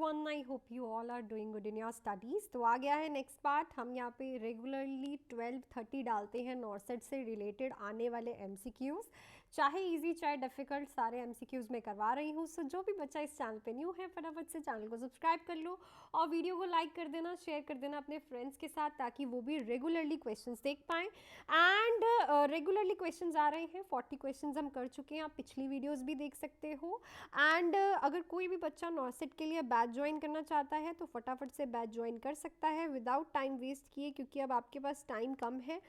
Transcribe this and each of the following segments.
everyone, I hope you all are doing good in your studies. तो आ गया है next part. हम यहाँ पे रेगुलरली 12:30 डालते हैं नॉर्सेट से रिलेटेड आने वाले MCQs, चाहे इजी चाहे डिफ़िकल्ट, सारे MCQs मैं करवा रही हूँ. सो जो भी बच्चा इस चैनल पे न्यू है फटाफट से चैनल को सब्सक्राइब कर लो और वीडियो को लाइक कर देना, शेयर कर देना अपने फ्रेंड्स के साथ, ताकि वो भी रेगुलरली क्वेश्चंस देख पाएँ. एंड रेगुलरली क्वेश्चंस आ रहे हैं, 40 क्वेश्चंस हम कर चुके हैं, आप पिछली वीडियोज़ भी देख सकते हो. एंड अगर कोई भी बच्चा नॉर्सेट के लिए बैच ज्वाइन करना चाहता है तो फटाफट से बैच ज्वाइन कर सकता है विदाउट टाइम वेस्ट किए, क्योंकि अब आपके पास टाइम कम है.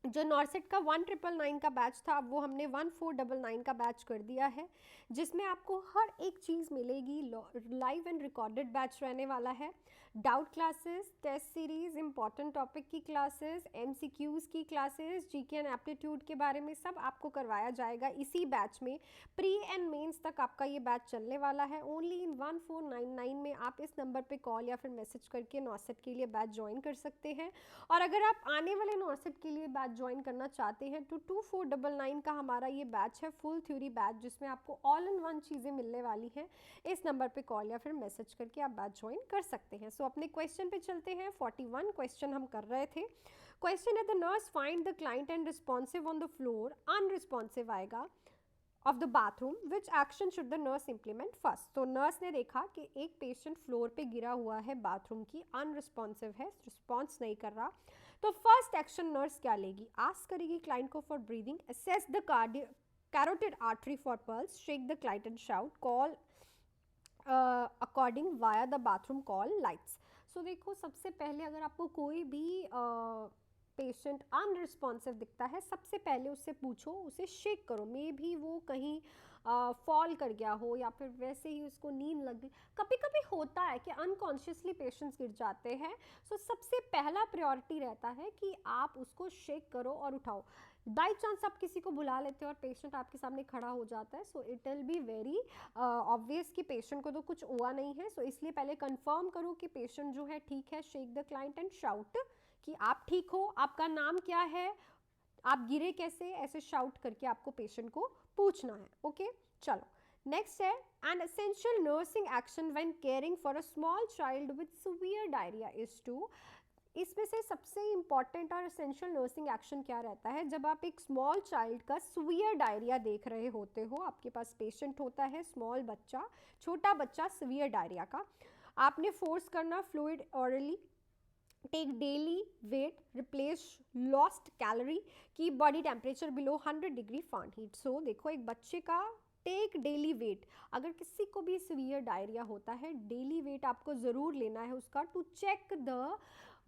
जो नॉर्सेट का 1999 का बैच था, अब वो हमने 1499 का बैच कर दिया है, जिसमें आपको हर एक चीज़ मिलेगी. लाइव एंड रिकॉर्डेड बैच रहने वाला है. Doubt classes, test series, important topic की क्लासेस, MCQs की क्लासेस, GK एंड एप्टीट्यूड के बारे में सब आपको करवाया जाएगा इसी बैच में. प्री एंड मेंस तक आपका ये बैच चलने वाला है. ओनली इन 1499 में आप इस नंबर पे कॉल या फिर मैसेज करके नॉर्सेट के लिए बैच ज्वाइन कर सकते हैं. और अगर आप आने वाले नॉर्सेट के लिए बैच ज्वाइन करना चाहते हैं तो 2499 का हमारा ये बैच है, फुल थ्योरी बैच, जिसमें आपको ऑल इन वन चीज़ें मिलने वाली हैं. इस नंबर पे कॉल या फिर मैसेज करके आप बैच ज्वाइन कर सकते हैं. सो अपने क्वेश्चन पे चलते हैं. 41 क्वेश्चन हम कर रहे थे. क्वेश्चन है the nurse find the client and responsive on the floor, unresponsive आएगा, of the bathroom, which action should the nurse implement first. तो नर्स ने देखा कि एक पेशेंट फ्लोर पे गिरा हुआ है बाथरूम की, अनरिस्पॉन्सिव है, रिस्पॉन्स नहीं कर रहा. तो फर्स्ट एक्शन नर्स क्या लेगी? आस्क करेगी क्लाइंट को for breathing, assess the carotid artery for pulse, shake the client and shout, call according via the bathroom call lights. So देखो, सबसे पहले अगर आपको कोई भी पेशेंट अनरिस्पॉन्सिव दिखता है, सबसे पहले उससे पूछो, उसे शेक करो. मे भी वो कहीं फॉल कर गया हो या फिर वैसे ही उसको नींद लग गई. कभी कभी होता है कि अनकॉन्शियसली पेशेंट्स गिर जाते हैं. सो सबसे पहला प्रायोरिटी रहता है कि आप उसको शेक करो और उठाओ. बाई चांस आप किसी को बुला लेते हो और पेशेंट आपके सामने खड़ा हो जाता है, so it will be very obvious कि पेशेंट को तो कुछ हुआ नहीं है. सो इसलिए पहले कंफर्म करो कि पेशेंट जो है ठीक है. Shake the client and shout कि आप ठीक हो, आपका नाम क्या है, आप गिरे कैसे, ऐसे शाउट करके आपको पेशेंट को पूछना है. ओके, चलो नेक्स्ट है an essential nursing action when caring for a small child with severe diarrhoea is to. इसमें से सबसे इंपॉर्टेंट और एसेंशियल नर्सिंग एक्शन क्या रहता है? जब आप एक स्मॉल चाइल्ड का सीवियर डायरिया देख रहे होते हो, आपके पास पेशेंट होता है स्मॉल बच्चा, छोटा बच्चा सीवियर डायरिया का, आपने फोर्स करना fluid orally, take daily weight, replace lost calorie, की body temperature below 100 degree Fahrenheit. So देखो, एक बच्चे का टेक डेली वेट, अगर किसी को भी सीवियर डायरिया होता है, डेली वेट आपको ज़रूर लेना है उसका, to check the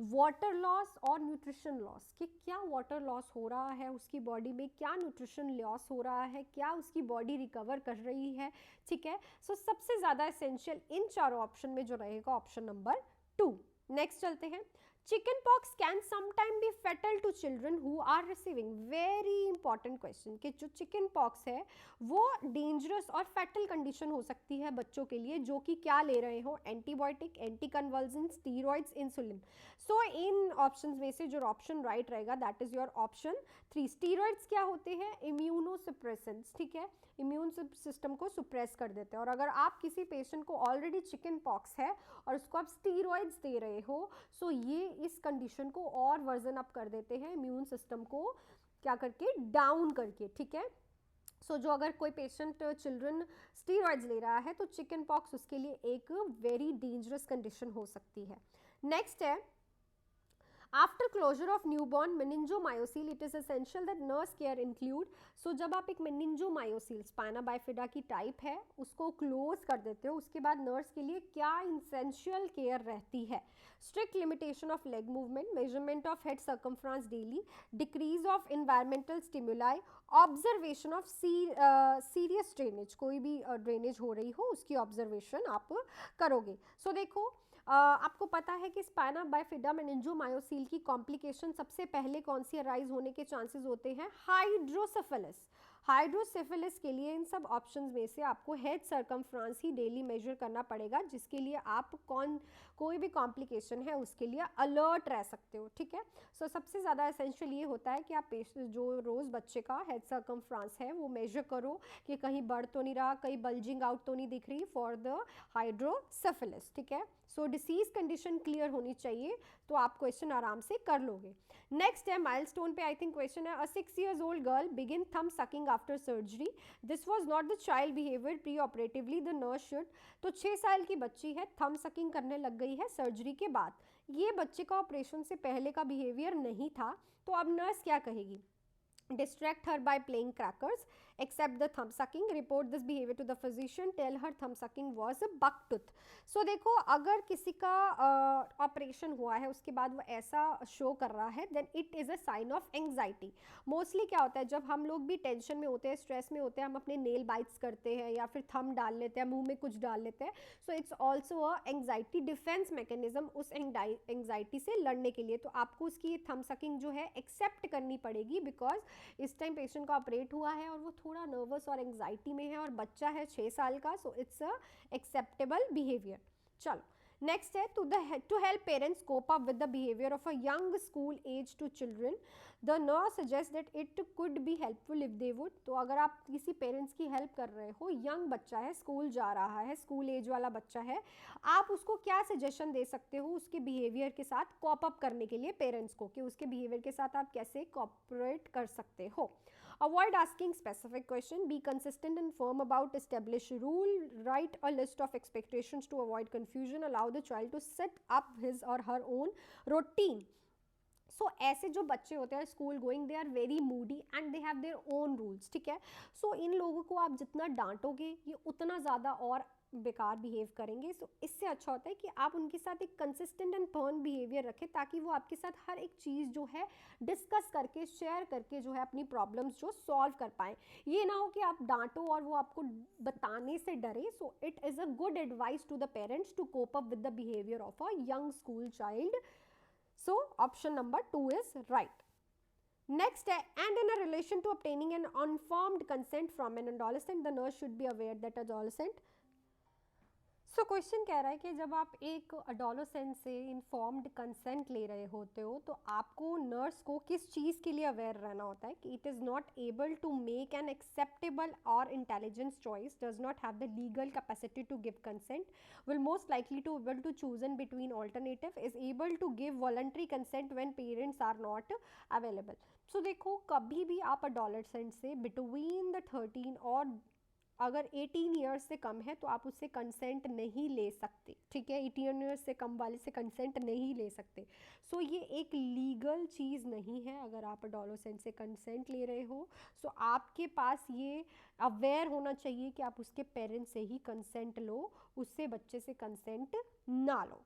water loss और न्यूट्रिशन लॉस, कि क्या वाटर लॉस हो रहा है उसकी बॉडी में, क्या न्यूट्रिशन लॉस हो रहा है, क्या उसकी बॉडी रिकवर कर रही है. ठीक है. सो सबसे ज़्यादा एसेंशियल इन चारों ऑप्शन में जो रहेगा ऑप्शन नंबर 2. नेक्स्ट चलते हैं. Chicken pox can sometime be fatal to children who are receiving. Very important question, कि जो चिकन पॉक्स है वो डेंजरस और फेटल कंडीशन हो सकती है बच्चों के लिए जो कि क्या ले रहे हो, antibiotic, anticonvulsant, steroids, insulin. So इन ऑप्शंस में से जो ऑप्शन राइट रहेगा that is your option 3. Steroids क्या होते हैं? इम्यूनोसप्रेसेंट्स. ठीक है, इम्यून सिस्टम को सुप्रेस कर देते हैं. और अगर आप किसी पेशेंट को ऑलरेडी चिकन पॉक्स है और उसको आप स्टीरॉइड्स दे रहे हो, सो ये इस कंडीशन को और वर्जन अप कर देते हैं, इम्यून सिस्टम को क्या करके, डाउन करके. ठीक है. सो जो अगर कोई पेशेंट चिल्ड्रन स्टीरॉइड्स ले रहा है तो चिकन पॉक्स उसके लिए एक वेरी डेंजरस कंडीशन हो सकती है. नेक्स्ट है after closure of newborn meningomyelocele, it is essential that nurse care include. So जब आप एक मेनिंजोमायोसील, स्पाइना बाइफिडा की टाइप है, उसको क्लोज कर देते हो, उसके बाद नर्स के लिए क्या एसेंशियल केयर रहती है? Strict limitation of leg movement, measurement of head circumference daily, decrease of environmental stimuli, observation of serious drainage, कोई भी ड्रेनेज हो रही हो उसकी ऑब्जर्वेशन आप करोगे. सो देखो, आपको पता है कि स्पाइना बाइफिडा मेनिंजोमायोसील की कॉम्प्लिकेशन सबसे पहले कौन सी अराइज होने के चांसेस होते हैं? हाइड्रोसेफेलस. हाइड्रोसेफेलिस के लिए इन सब ऑप्शंस में से आपको हेड सर्कमफ्रेंस ही डेली मेजर करना पड़ेगा, जिसके लिए आप कोई भी कॉम्प्लिकेशन है उसके लिए अलर्ट रह सकते हो, ठीक है। सो सबसे ज़्यादा एसेंशियल ये होता है कि आप जो रोज़ बच्चे का हेड सर्कमफ्रेंस है वो मेजर करो कि कहीं बढ़ तो नहीं रहा, कहीं बल्जिंग आउट तो नहीं दिख रही फॉर द हाइड्रोसेफेलिस, ठीक है। सो डिसीज कंडीशन क्लियर होनी चाहिए तो आप क्वेश्चन आराम से कर लोगे। नेक्स्ट है माइलस्टोन पे, आई थिंक क्वेश्चन है, अ 6 years old girl begin thumb sucking after surgery, this was not the child behaviour pre operatively the nurse should. तो 6 साल की बच्ची है, थंब सकिंग करने लग गई है सर्जरी के बाद, ये बच्चे का ऑपरेशन से पहले का बिहेवियर नहीं था, तो अब नर्स क्या कहेगी? Distract her by playing crackers, accept the thumb sucking, report this behavior to the physician, tell her thumb sucking was a buck tooth. So देखो, अगर किसी का ऑपरेशन हुआ है उसके बाद वो ऐसा शो कर रहा है, then it is a sign of anxiety. Mostly क्या होता है, जब हम लोग भी टेंशन में होते हैं, स्ट्रेस में होते हैं, हम अपने नेल बाइट्स करते हैं या फिर थंब डाल लेते हैं, मुंह में कुछ डाल लेते हैं। So it's also a anxiety defence mechanism उस एंग्जाइटी से लड़ने के लिए। तो आपको उसकी थंब सकिंग जो है एक्सेप्ट करनी पड़ेगी, बिकॉज इस टाइम पेशेंट का ऑपरेट हुआ है और वो थोड़ा नर्वस और एंग्जाइटी में है और बच्चा है 6 साल का, so it's a acceptable behaviour. चलो नेक्स्ट है, to help parents cope up with the behaviour of a young school age two children, the nurse suggest that it could be helpful if they would. तो अगर आप किसी parents की help कर रहे हो, यंग बच्चा है, स्कूल जा रहा है, स्कूल एज वाला बच्चा है, आप उसको क्या सजेशन दे सकते हो उसके बिहेवियर के साथ कॉप अप करने के लिए पेरेंट्स को, कि उसके बिहेवियर के साथ आप कैसे कॉपरेट कर सकते हो। Avoid asking specific question, be consistent and firm about established rule, write a list of expectations to avoid confusion, allow the child to set up his or her own routine. सो ऐसे जो बच्चे होते हैं school going, they are very moody and they have their own rules, ठीक है। सो इन लोगों को आप जितना डांटोगे ये उतना ज़्यादा और बेकार बिहेव करेंगे। सो इससे अच्छा होता है कि आप उनके साथ एक कंसिस्टेंट एंड फर्म बिहेवियर रखें, ताकि वो आपके साथ हर एक चीज़ जो है डिस्कस करके, शेयर करके जो है अपनी प्रॉब्लम्स जो सॉल्व कर पाएँ। ये ना हो कि आप डांटो और वो आपको बताने से डरे। So it is a good advice to the parents to cope up with the behaviour of a young school child. So option number 2 is right. Next, and in a relation to obtaining an informed consent from an adolescent, the nurse should be aware that adolescent। So question कह रहा है कि जब आप एक adolescent से informed consent ले रहे होते हो, तो आपको नर्स को किस चीज़ के लिए अवेयर रहना होता है कि it is not able to make an acceptable or intelligence choice, does not have the legal capacity to give consent, will most likely to able to choose in between alternative, is able to give voluntary consent when parents are not available. So देखो, कभी भी आप adolescent से between the 13 और अगर 18 years से कम है तो आप उससे कंसेंट नहीं ले सकते, ठीक है। 18 ईयर्स से कम वाले से कंसेंट नहीं ले सकते। सो ये एक लीगल चीज़ नहीं है अगर आप अडोलेसेंट से कंसेंट ले रहे हो। सो आपके पास ये अवेयर होना चाहिए कि आप उसके पेरेंट्स से ही कंसेंट लो, उससे बच्चे से कंसेंट ना लो।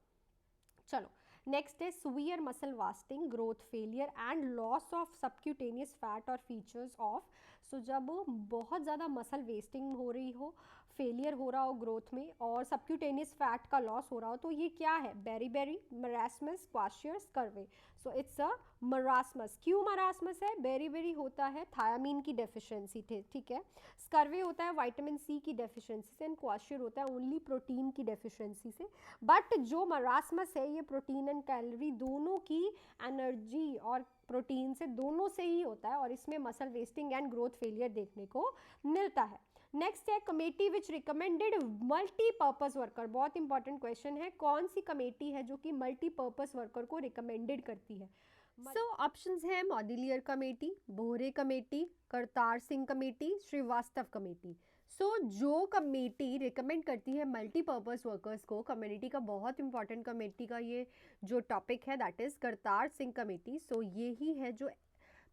चलो नेक्स्ट है severe muscle wasting, growth failure and loss of subcutaneous fat और फीचर्स ऑफ। सो जब बहुत ज़्यादा मसल वेस्टिंग हो रही हो, फेलियर हो रहा हो ग्रोथ में और सबक्यूटेनियस फैट का लॉस हो रहा हो, तो ये क्या है? Beriberi marasmus, kwashiorkor, scurvy. So it's a marasmus. क्यों मरासमस है? बेरी होता है थायामीन की डेफिशिएंसी थे, ठीक है। स्कर्वे होता है विटामिन सी की डेफिशिएंसी से, एंड क्वाशियर होता है ओनली प्रोटीन की डेफिशिएंसी से। बट जो मरासमस है ये प्रोटीन एंड कैलोरी दोनों की, एनर्जी और प्रोटीन से दोनों से ही होता है, और इसमें muscle wasting and growth failure देखने को मिलता है। नेक्स्ट है committee which recommended multipurpose worker. बहुत इंपॉर्टेंट क्वेश्चन है, कौन सी कमेटी है जो कि मल्टीपर्पज वर्कर को रिकमेंडेड करती है? सो ऑप्शंस है Mudaliar committee, Bhore committee, Kartar Singh committee, Shrivastava committee. So जो कमेटी रिकमेंड करती है मल्टीपर्पज़ वर्कर्स को, कम्युनिटी का बहुत इंपॉर्टेंट कमेटी का ये जो टॉपिक है that is Kartar Singh committee. So ये ही है जो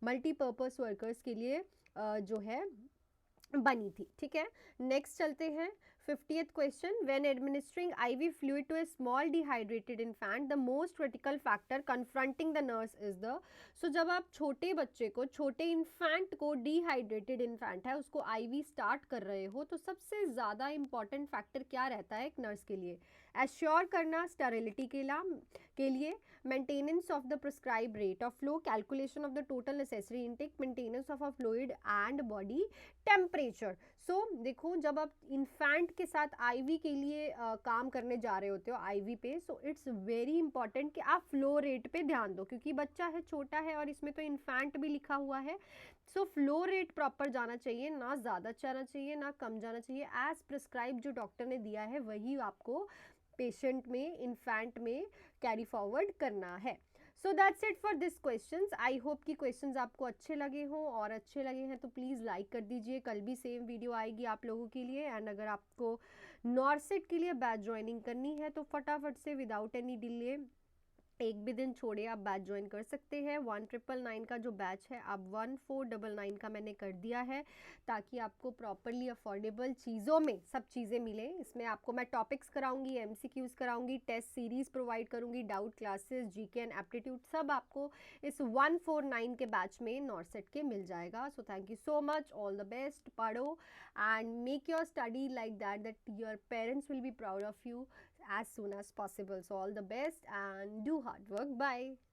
मल्टीपर्पज़ वर्कर्स के लिए जो है बनी थी, ठीक है। नेक्स्ट चलते हैं 50th question, when administering IV fluid to a small dehydrated infant, the most critical factor confronting the nurse is the. So जब आप छोटे बच्चे को, छोटे इन्फेंट को, डिहाइड्रेटेड इन्फेंट है उसको IV स्टार्ट कर रहे हो, तो सबसे ज़्यादा इंपॉर्टेंट फैक्टर क्या रहता है एक नर्स के लिए? एश्योर करना स्टेरिलिटी के लिए, maintenance of the prescribe rate of flow, calculation of the total necessary intake, maintenance of a fluid and body temperature. So देखो, जब आप इन्फेंट के साथ आईवी के लिए काम करने जा रहे होते हो आईवी पे, सो इट्स वेरी इंपॉर्टेंट कि आप फ्लो रेट पे ध्यान दो, क्योंकि बच्चा है, छोटा है, और इसमें तो इन्फेंट भी लिखा हुआ है. सो फ्लो रेट प्रॉपर जाना चाहिए, ना ज़्यादा जाना चाहिए ना कम जाना चाहिए. एज प्रिस्क्राइब जो डॉक्टर ने दिया है वही आपको पेशेंट में, इन्फेंट में कैरी फॉरवर्ड करना है. So that's it for this questions. I hope कि क्वेश्चंस आपको अच्छे लगे हों, और अच्छे लगे हैं तो प्लीज़ लाइक कर दीजिए. कल भी सेम वीडियो आएगी आप लोगों के लिए. एंड अगर आपको नॉर्सेट के लिए बैच ज्वाइनिंग करनी है तो फटाफट से विदाउट एनी डिले, एक भी दिन छोड़े आप बैच ज्वाइन कर सकते हैं. 1999 का जो बैच है अब 1499 का मैंने कर दिया है, ताकि आपको प्रॉपरली अफोर्डेबल चीज़ों में सब चीज़ें मिलें. इसमें आपको मैं टॉपिक्स कराऊंगी, एमसीक्यूज कराऊंगी, टेस्ट सीरीज़ प्रोवाइड करूंगी, doubt classes, GK and aptitude, सब आपको इस 149 के बैच में नॉर्सेट के मिल जाएगा. So thank you so much. All the best. पढ़ो and make your study like that your parents will be proud of you as soon as possible. So all the best and do hard work. Bye.